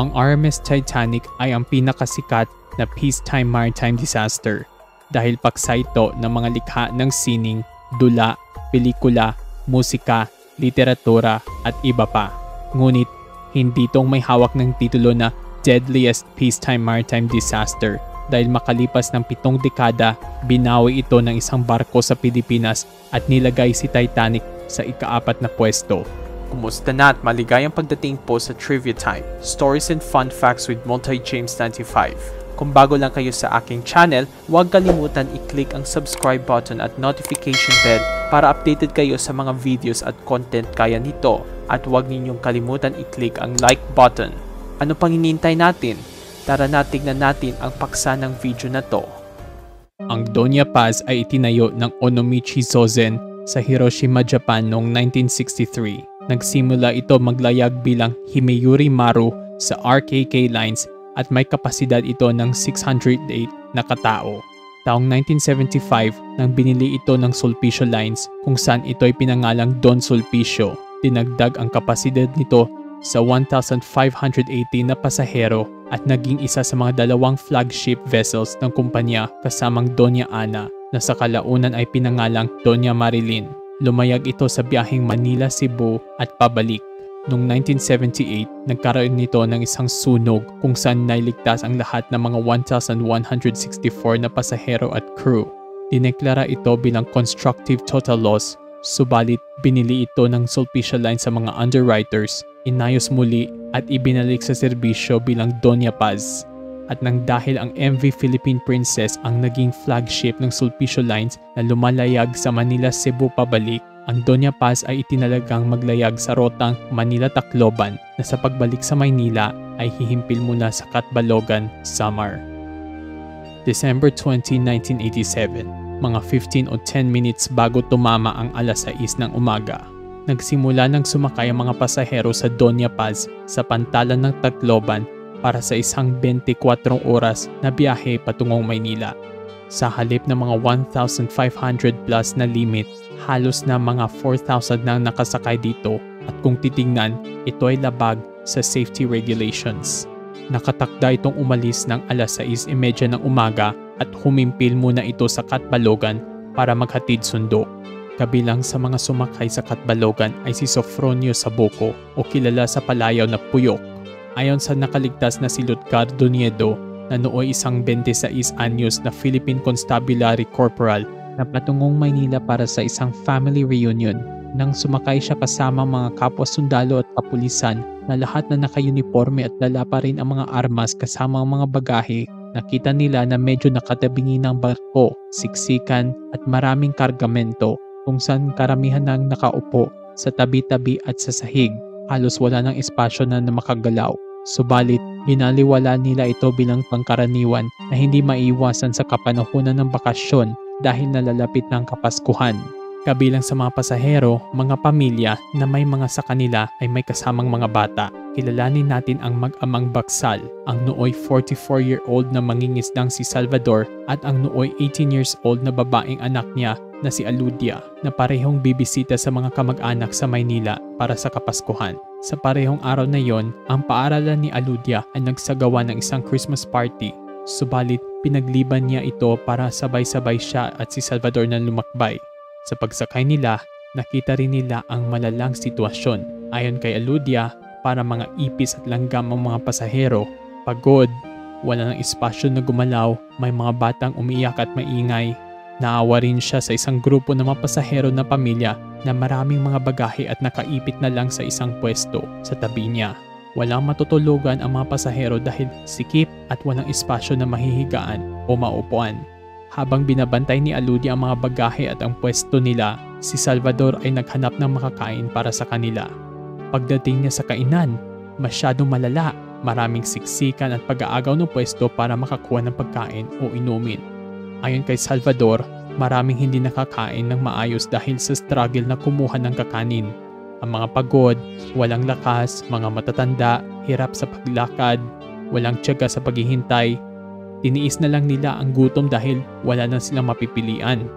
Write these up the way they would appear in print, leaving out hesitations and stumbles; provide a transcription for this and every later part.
Ang RMS Titanic ay ang pinakasikat na peacetime maritime disaster dahil paksa ito ng mga likha ng sining, dula, pelikula, musika, literatura at iba pa. Ngunit hindi itong may hawak ng titulo na Deadliest Peacetime Maritime Disaster dahil makalipas ng 7 dekada, binawi ito ng isang barko sa Pilipinas at nilagay si Titanic sa ika-4 na pwesto. Kumusta na at maligayang pagdating po sa Trivia Time, Stories and Fun Facts with Monty James 95. Kung bago lang kayo sa aking channel, huwag kalimutan i-click ang subscribe button at notification bell para updated kayo sa mga videos at content kaya nito. At huwag ninyong kalimutan i-click ang like button. Ano pang hinihintay natin? Tara na tignan natin ang paksa ng video na to. Ang Doña Paz ay itinayo ng Onomichi Sozen sa Hiroshima, Japan noong 1963. Nagsimula ito maglayag bilang Himeyuri Maru sa RKK lines at may kapasidad ito ng 608 na katao. Taong 1975 nang binili ito ng Sulpicio Lines kung saan ito ay pinangalang Don Sulpicio. Dinagdag ang kapasidad nito sa 1,580 na pasahero at naging isa sa mga 2 flagship vessels ng kumpanya kasamang Doña Ana na sa kalaunan ay pinangalang Doña Marilyn. Lumayag ito sa biyaheng Manila-Cebu at pabalik. Noong 1978, nagkaroon nito ng isang sunog kung saan nailigtas ang lahat ng mga 1,164 na pasahero at crew. Dineklara ito bilang constructive total loss, subalit binili ito ng Sulpicio Line sa mga underwriters, inayos muli at ibinalik sa serbisyo bilang Doña Paz. At nang dahil ang MV Philippine Princess ang naging flagship ng Sulpicio Lines na lumalayag sa Manila-Cebu pabalik, ang Doña Paz ay itinalagang maglayag sa rotang Manila-Tacloban na sa pagbalik sa Maynila ay hihimpil mula sa Catbalogan, Samar. December 20, 1987, mga 15 o 10 minutes bago tumama ang alas 6 ng umaga, nagsimula ng sumakay ang mga pasahero sa Doña Paz sa pantalan ng Tacloban para sa isang 24 oras na biyahe patungong Maynila. Sa halip ng mga 1,500 plus na limit, halos na mga 4,000 nang nakasakay dito at kung titingnan, ito ay labag sa safety regulations. Nakatakda itong umalis ng alas 6:30 ng umaga at humimpil muna ito sa Catbalogan para maghatid sundo. Kabilang sa mga sumakay sa Catbalogan ay si Sofronio Saboco o kilala sa palayaw na Puyok. Ayon sa nakaligtas na si Lutgar Doniedo na nooy isang 26 anyos na Philippine Constabulary Corporal na patungong Maynila para sa isang family reunion. Nang sumakay siya kasama mga kapwa sundalo at kapulisan na lahat na naka-uniforme at dala pa rin ang mga armas kasama ang mga bagahe, nakita nila na medyo nakatabingi ng barko, siksikan at maraming kargamento kung saan karamihan nang nakaupo sa tabi-tabi at sa sahig. Halos wala ng espasyo na makagalaw. Subalit, binaliwala nila ito bilang pangkaraniwan na hindi maiwasan sa kapanahunan ng bakasyon dahil nalalapit ng Kapaskuhan. Kabilang sa mga pasahero, mga pamilya na may mga sa kanila ay may kasamang mga bata. Kilalanin natin ang mag-amang Baksal, ang nooy 44-year-old na mangingisdang si Salvador at ang nooy 18 years old na babaeng anak niya na si Aludia na parehong bibisita sa mga kamag-anak sa Maynila para sa Kapaskuhan. Sa parehong araw na yon, ang paaralan ni Aludia ay nagsagawa ng isang Christmas party. Subalit, pinagliban niya ito para sabay-sabay siya at si Salvador na lumakbay. Sa pagsakay nila, nakita rin nila ang malalang sitwasyon. Ayon kay Aludia, para mga ipis at langgam ang mga pasahero, pagod, wala ng espasyo na gumalaw, may mga batang umiiyak at maingay. Naawa rin siya sa isang grupo ng mga pasahero na pamilya na maraming mga bagahe at nakaipit na lang sa isang pwesto sa tabi niya. Walang matutulugan ang mga pasahero dahil sikip at walang espasyo na mahihigaan o maupuan. Habang binabantay ni Aludia ang mga bagahe at ang pwesto nila, si Salvador ay naghanap ng makakain para sa kanila. Pagdating niya sa kainan, masyadong malala, maraming siksikan at pag-aagaw ng pwesto para makakuha ng pagkain o inumin. Ayon kay Salvador, maraming hindi nakakain ng maayos dahil sa struggle na kumuha ng kakanin. Ang mga pagod, walang lakas, mga matatanda, hirap sa paglakad, walang tiyaga sa paghihintay. Tiniis na lang nila ang gutom dahil wala na silang mapipilian.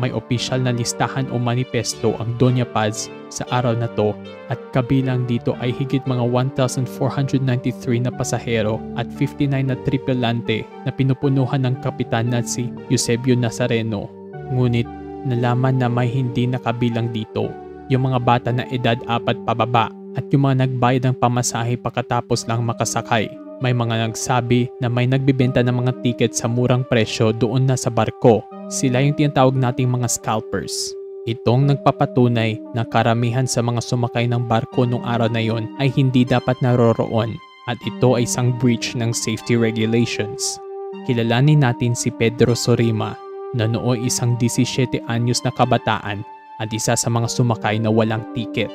May opisyal na listahan o manifesto ang Doña Paz sa araw na to at kabilang dito ay higit mga 1,493 na pasahero at 59 na tripulante na pinupunuhan ng kapitan na si Eusebio Nazareno. Ngunit nalaman na may hindi nakabilang dito, yung mga bata na edad 4 pababa at yung mga nagbayad ng pamasahe pagkatapos lang makasakay. May mga nagsabi na may nagbibenta ng mga tiket sa murang presyo doon na sa barko. Sila yung tinatawag nating mga scalpers. Itong nagpapatunay na karamihan sa mga sumakay ng barko nung araw na yon ay hindi dapat naroroon at ito ay isang breach ng safety regulations. Kilalanin natin si Pedro Sorima na nooy isang 17 anyos na kabataan at isa sa mga sumakay na walang tiket.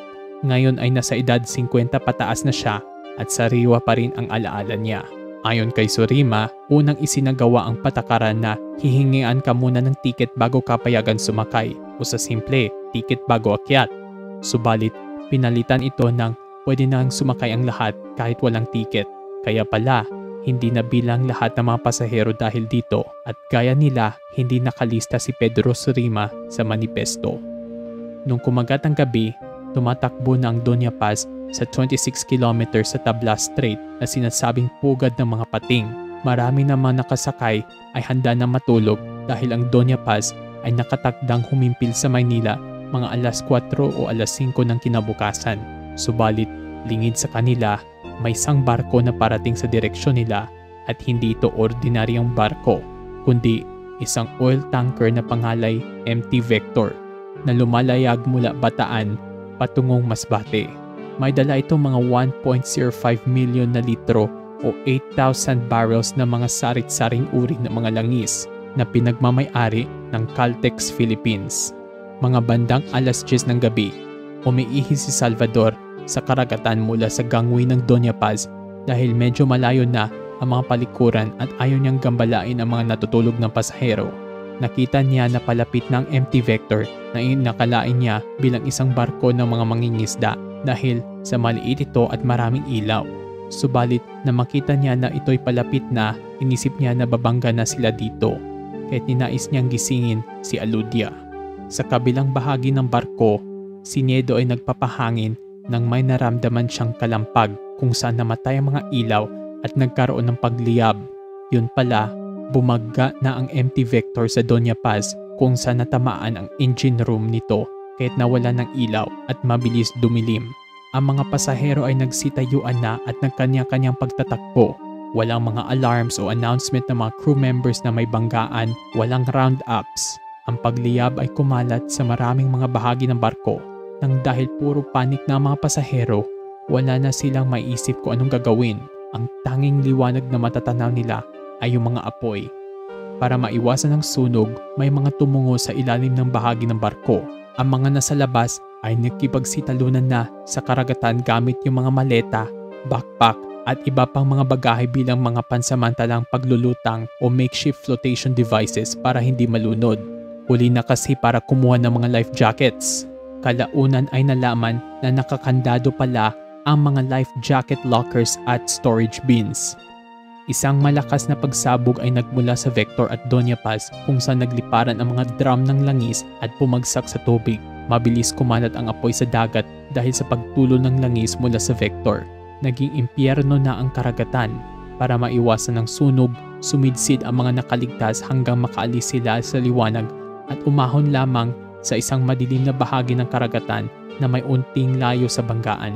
Ngayon ay nasa edad 50 pataas na siya at sariwa pa rin ang alaala niya. Ayon kay Sorima, unang isinagawa ang patakaran na hihingian ka muna ng tiket bago ka payagan sumakay o sa simple, tiket bago akyat. Subalit, pinalitan ito ng pwede nang sumakay ang lahat kahit walang tiket. Kaya pala, hindi na bilang lahat ng mga pasahero dahil dito at gaya nila, hindi nakalista si Pedro Sorima sa manifesto. Nung kumagat ang gabi, tumatakbo na ang Doña Paz sa 26 kilometers sa Tablas Strait na sinasabing pugad ng mga pating. Marami na mga nakasakay ay handa na matulog dahil ang Doña Paz ay nakatakdang humimpil sa Maynila mga alas 4 o alas 5 ng kinabukasan. Subalit, lingid sa kanila, may isang barko na parating sa direksyon nila at hindi ito ordinaryong barko, kundi isang oil tanker na pangalay MT Vector na lumalayag mula Bataan patungong Masbate. May dala ito mga 1.05 million na litro o 8,000 barrels na mga sarit-saring uri ng mga langis na pinagmamay-ari ng Caltex Philippines. Mga bandang alas 10 ng gabi, umiihi si Salvador sa karagatan mula sa gangway ng Doña Paz dahil medyo malayo na ang mga palikuran at ayaw niyang gambalain ang mga natutulog ng pasahero. Nakita niya na palapit ng MT Vector na inakalain niya bilang isang barko ng mga mangingisda dahil sa maliit ito at maraming ilaw. Subalit na makita niya na ito'y palapit na, inisip niya na babangga na sila dito, kaya't ninais niyang gisingin si Aludia. Sa kabilang bahagi ng barko, si Niedo ay nagpapahangin nang may naramdaman siyang kalampag kung saan namatay ang mga ilaw at nagkaroon ng pagliyab. Yun pala, bumagga na ang MT Vector sa Doña Paz kung saan natamaan ang engine room nito kahit nawala ng ilaw at mabilis dumilim. Ang mga pasahero ay nagsitayuan na at nagkanya-kanyang pagtatakbo. Walang mga alarms o announcement ng mga crew members na may banggaan, walang round-ups. Ang pagliyab ay kumalat sa maraming mga bahagi ng barko. Nang dahil puro panik na ang mga pasahero, wala na silang maiisip kung anong gagawin. Ang tanging liwanag na matatanaw nila ay yung mga apoy. Para maiwasan ang sunog, may mga tumungo sa ilalim ng bahagi ng barko. Ang mga nasa labas ay nakipagsitalunan na sa karagatan gamit yung mga maleta, backpack at iba pang mga bagahe bilang mga pansamantalang paglulutang o makeshift flotation devices para hindi malunod. Huli na kasi para kumuha ng mga life jackets. Kalaunan ay nalaman na nakakandado pala ang mga life jacket lockers at storage bins. Isang malakas na pagsabog ay nagmula sa Vector at Doña Paz kung saan nagliparan ang mga drum ng langis at pumagsak sa tubig. Mabilis kumalat ang apoy sa dagat dahil sa pagtulo ng langis mula sa Vector. Naging impyerno na ang karagatan. Para maiwasan ng sunog, sumidsid ang mga nakaligtas hanggang makaalis sila sa liwanag at umahon lamang sa isang madilim na bahagi ng karagatan na may unting layo sa banggaan.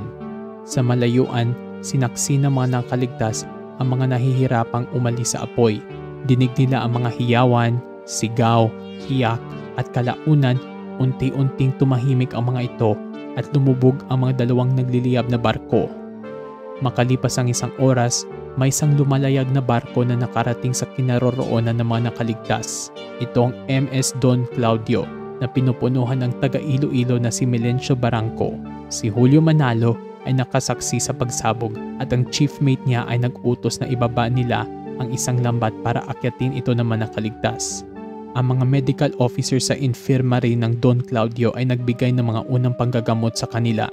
Sa malayuan, sinaksi ng mga nakaligtas ang mga nahihirapang umalis sa apoy. Dinig nila ang mga hiyawan, sigaw, hiyak at kalaunan, unti-unting tumahimik ang mga ito at lumubog ang mga dalawang nagliliyab na barko. Makalipas ang isang oras, may isang lumalayag na barko na nakarating sa kinaroroonan ng mga nakaligtas. Ito ang MS Don Claudio na pinupunuhan ng taga Iloilo na si Melencio Barranco. Si Julio Manalo ay nakasaksi sa pagsabog at ang chief mate niya ay nag-utos na ibaba nila ang isang lambat para akyatin ito ng mga nakaligtas. Ang mga medical officer sa infirmary ng Don Claudio ay nagbigay ng mga unang panggagamot sa kanila.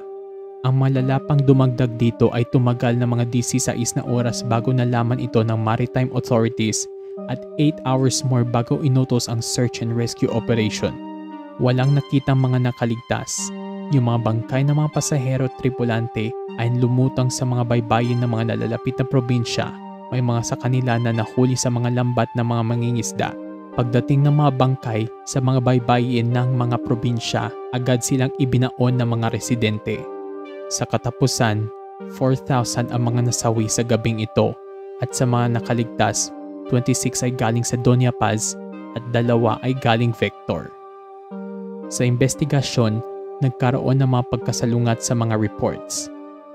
Ang malala pang dumagdag dito ay tumagal ng mga 16 na oras bago nalaman ito ng maritime authorities at 8 hours more bago inutos ang search and rescue operation. Walang nakitang mga nakaligtas. Yung mga bangkay ng mga pasahero at tripulante ay lumutang sa mga baybayin ng mga nalalapit na probinsya. May mga sa kanila na nahuli sa mga lambat ng mga mangingisda. Pagdating ng mga bangkay sa mga baybayin ng mga probinsya, agad silang ibinaon ng mga residente. Sa katapusan, 4,000 ang mga nasawi sa gabing ito at sa mga nakaligtas, 26 ay galing sa Doña Paz at 2 ay galing Vector. Sa investigasyon, nagkaroon ng mga pagkasalungat sa mga reports.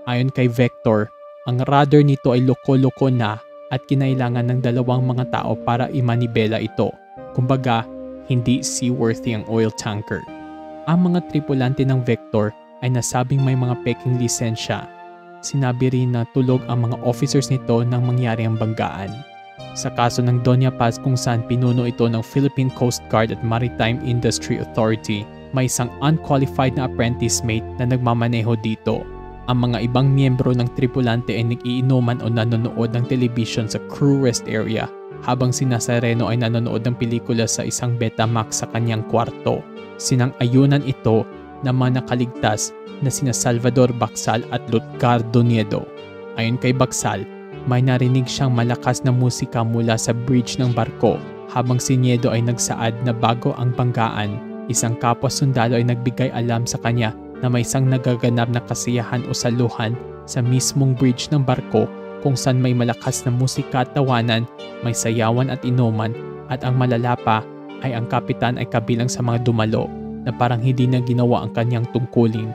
Ayon kay Vector, ang radar nito ay loko-loko na at kinailangan ng 2 mga tao para imanibela ito. Kumbaga, hindi seaworthy ang oil tanker. Ang mga tripulante ng Vector ay nasabing may mga peking lisensya. Sinabi rin na tulog ang mga officers nito nang mangyari ang banggaan. Sa kaso ng Doña Paz kung saan pinuno ito ng Philippine Coast Guard at Maritime Industry Authority, may isang unqualified na apprentice mate na nagmamaneho dito. Ang mga ibang miyembro ng tripulante ay nag-iinuman o nanonood ng television sa crew rest area habang si Nazareno ay nanonood ng pelikula sa isang Betamax sa kanyang kwarto. Sinang-ayunan ito ng mga nakaligtas na sina Salvador Bacsal at Lutgardo Niedo. Ayon kay Bacsal, may narinig siyang malakas na musika mula sa bridge ng barko habang si Niedo ay nagsaad na bago ang banggaan, isang kapwa sundalo ay nagbigay alam sa kanya na may isang nagaganap na kasiyahan o saluhan sa mismong bridge ng barko kung saan may malakas na musika at tawanan, may sayawan at inuman at ang malala pa ay ang kapitan ay kabilang sa mga dumalo na parang hindi na ginawa ang kanyang tungkulin.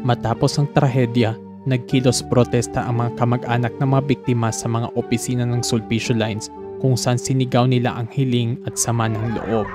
Matapos ang trahedya, nagkilos protesta ang mga kamag-anak ng mga biktima sa mga opisina ng Sulpicio Lines kung saan sinigaw nila ang hiling at sama ng loob.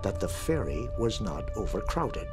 That the ferry was not overcrowded.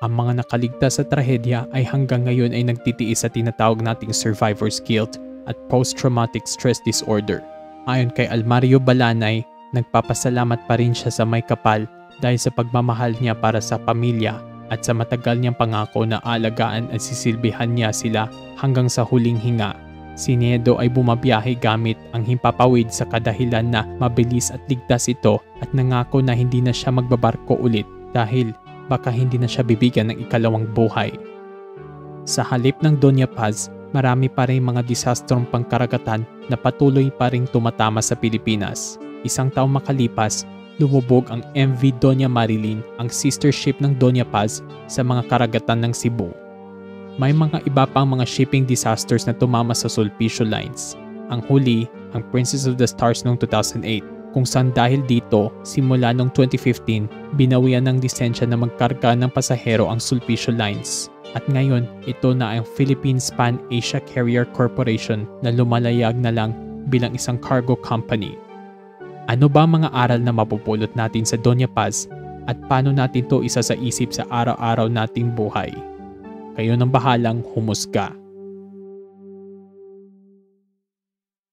Ang mga nakaligtas sa trahedya ay hanggang ngayon ay nagtitiis sa tinatawag nating survivor's guilt at post-traumatic stress disorder. Ayon kay Almario Balanay, nagpapasalamat pa rin siya sa may kapal dahil sa pagmamahal niya para sa pamilya at sa matagal niyang pangako na alagaan at sisilbihan niya sila hanggang sa huling hinga. Si Niedo ay bumabiyahe gamit ang himpapawid sa kadahilan na mabilis at ligtas ito at nangako na hindi na siya magbabarko ulit dahil baka hindi na siya bibigyan ng ikalawang buhay. Sa halip ng Doña Paz, marami pa rin mga disastrong pangkaragatan na patuloy pa rin tumatama sa Pilipinas. Isang taong makalipas, lumubog ang MV Doña Marilyn, ang sister ship ng Doña Paz sa mga karagatan ng Cebu. May mga iba pang mga shipping disasters na tumama sa Sulpicio Lines. Ang huli, ang Princess of the Stars noong 2008, kung saan dahil dito, simula noong 2015, binawian ng lisensya na magkarga ng pasahero ang Sulpicio Lines. At ngayon, ito na ang Philippine Pan Asia Carrier Corporation na lumalayag na lang bilang isang cargo company. Ano ba mga aral na mapupulot natin sa Doña Paz at paano natin to isa sa isip sa araw-araw nating buhay? Kayo nang bahalang humusga.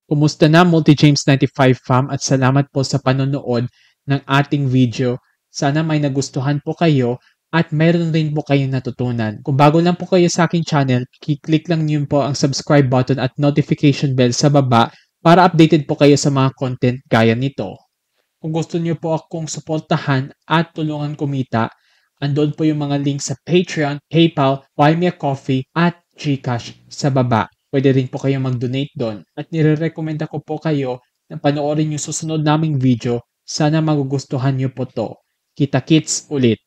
Kumusta na Multi-James95 fam at salamat po sa panonood ng ating video. Sana may nagustuhan po kayo at meron rin po kayong natutunan. Kung bago lang po kayo sa aking channel, i-click lang niyo po ang subscribe button at notification bell sa baba para updated po kayo sa mga content gaya nito. Kung gusto niyo po akong suportahan at tulungan kumita, andun po yung mga links sa Patreon, PayPal, Buy Me a Coffee at GCash sa baba. Pwede rin po kayo mag-donate doon. At nire-recommenda ko po kayo na panoorin yung susunod naming video. Sana magugustuhan niyo po to. Kita-kits ulit!